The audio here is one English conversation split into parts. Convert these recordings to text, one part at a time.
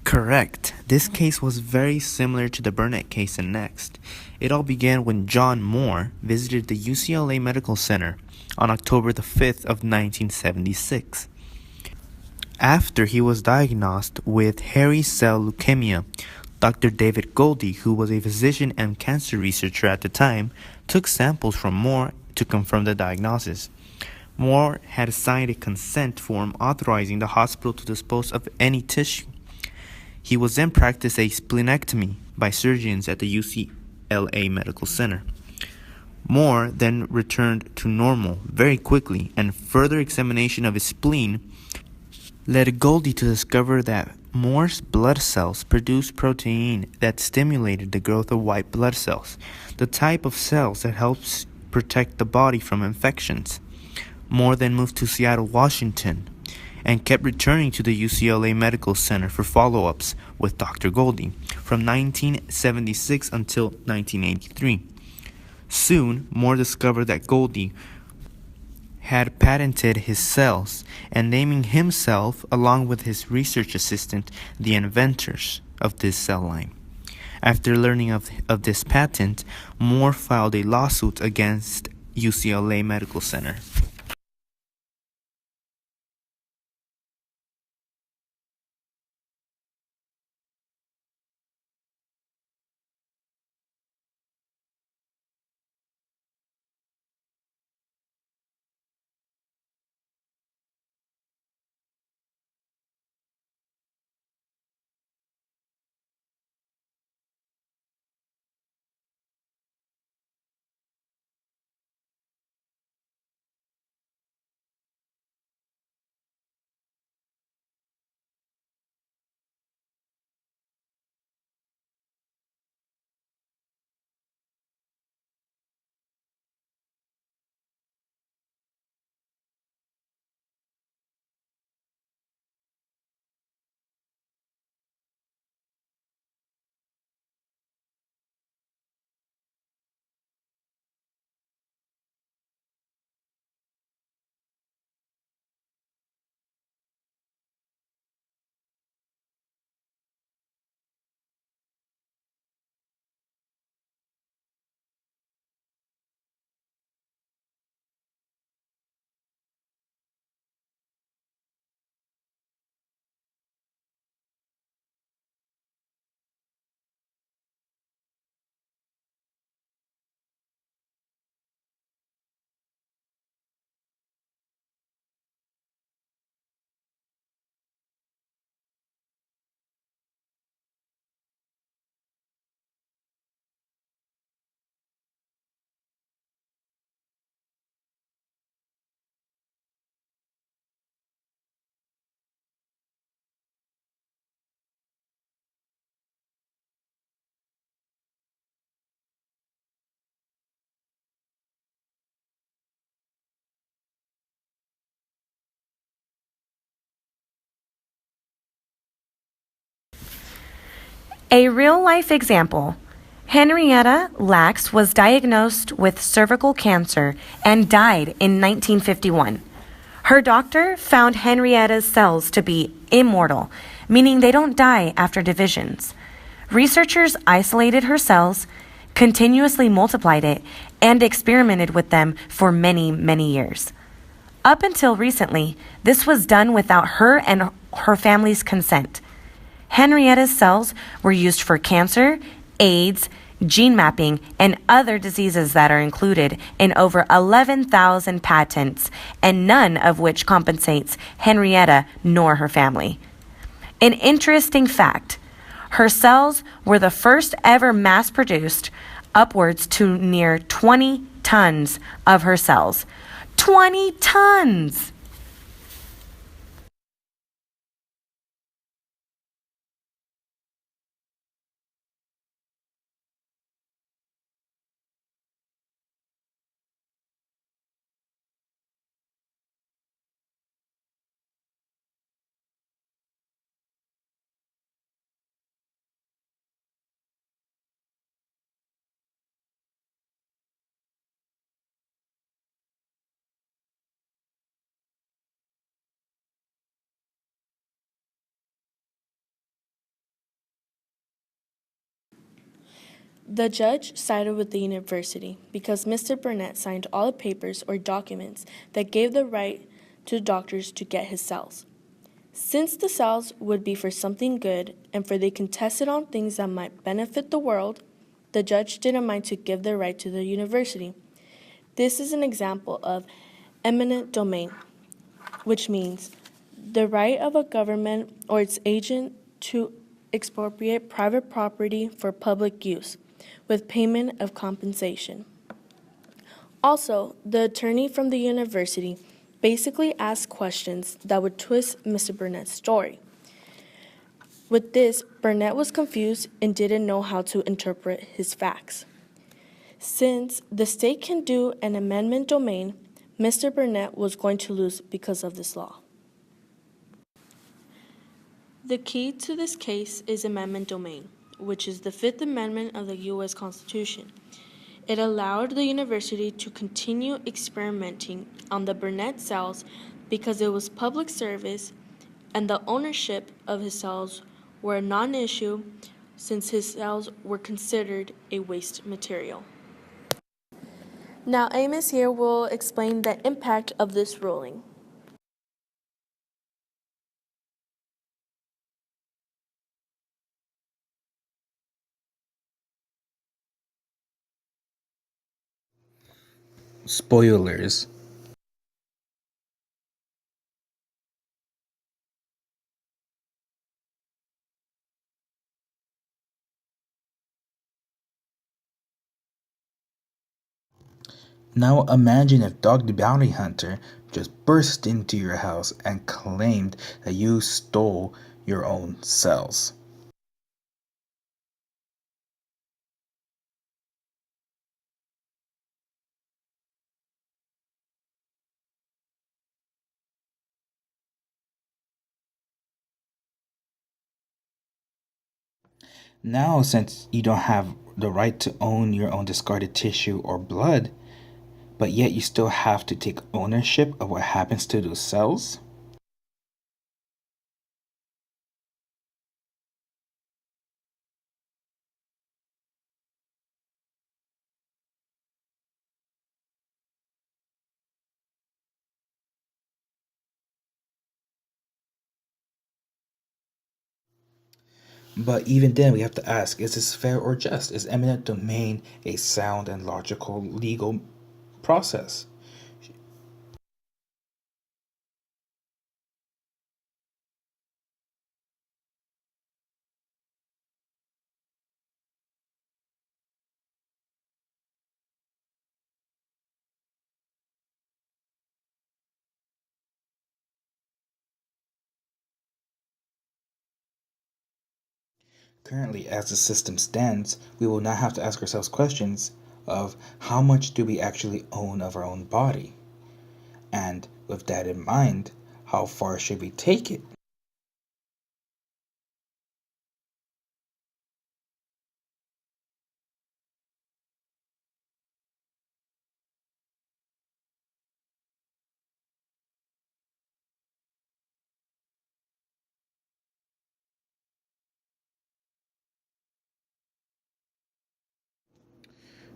Correct. This case was very similar to the Burnett case in Next. It all began when John Moore visited the UCLA Medical Center on October the 5th of 1976. After he was diagnosed with hairy cell leukemia, Dr. David Goldie, who was a physician and cancer researcher at the time, took samples from Moore to confirm the diagnosis. Moore had signed a consent form authorizing the hospital to dispose of any tissue. He was then practiced a splenectomy by surgeons at the UCLA Medical Center. Moore then returned to normal very quickly, and further examination of his spleen led Goldie to discover that Moore's blood cells produced protein that stimulated the growth of white blood cells, the type of cells that helps protect the body from infections. Moore then moved to Seattle, Washington, and kept returning to the UCLA Medical Center for follow-ups with Dr. Goldie from 1976 until 1983. Soon, Moore discovered that Goldie had patented his cells and naming himself, along with his research assistant, the inventors of this cell line. After learning of this patent, Moore filed a lawsuit against UCLA Medical Center. A real-life example. Henrietta Lacks was diagnosed with cervical cancer and died in 1951. Her doctor found Henrietta's cells to be immortal, meaning they don't die after divisions. Researchers isolated her cells, continuously multiplied it, and experimented with them for many, many years. Up until recently, this was done without her and her family's consent. Henrietta's cells were used for cancer, AIDS, gene mapping, and other diseases that are included in over 11,000 patents, and none of which compensates Henrietta nor her family. An interesting fact, her cells were the first ever mass-produced, upwards to near 20 tons of her cells. 20 tons! The judge sided with the university because Mr. Burnett signed all the papers or documents that gave the right to doctors to get his cells. Since the cells would be for something good and for they can test it on things that might benefit the world, the judge didn't mind to give the right to the university. This is an example of eminent domain, which means the right of a government or its agent to expropriate private property for public use, with payment of compensation. Also, the attorney from the university basically asked questions that would twist Mr. Burnett's story. With this, Burnett was confused and didn't know how to interpret his facts. Since the state can do an eminent domain, Mr. Burnett was going to lose because of this law. The key to this case is eminent domain, which is the Fifth Amendment of the U.S. Constitution. It allowed the university to continue experimenting on the Burnett cells because it was public service and the ownership of his cells were a non-issue since his cells were considered a waste material. Now Amos here will explain the impact of this ruling. Spoilers. Now imagine if Dog the Bounty Hunter just burst into your house and claimed that you stole your own cells. Now, since you don't have the right to own your own discarded tissue or blood, but yet you still have to take ownership of what happens to those cells? But even then, we have to ask, is this fair or just? Is eminent domain a sound and logical legal process? Currently, as the system stands, we will now have to ask ourselves questions of how much do we actually own of our own body? And with that in mind, how far should we take it?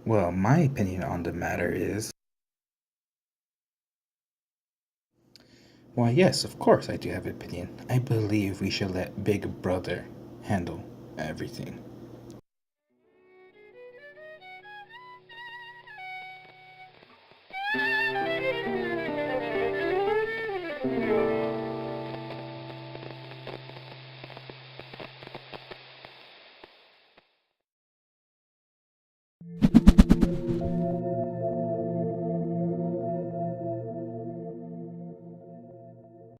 Well, my opinion on the matter is, why, yes, of course I do have an opinion. I believe we should let Big Brother handle everything.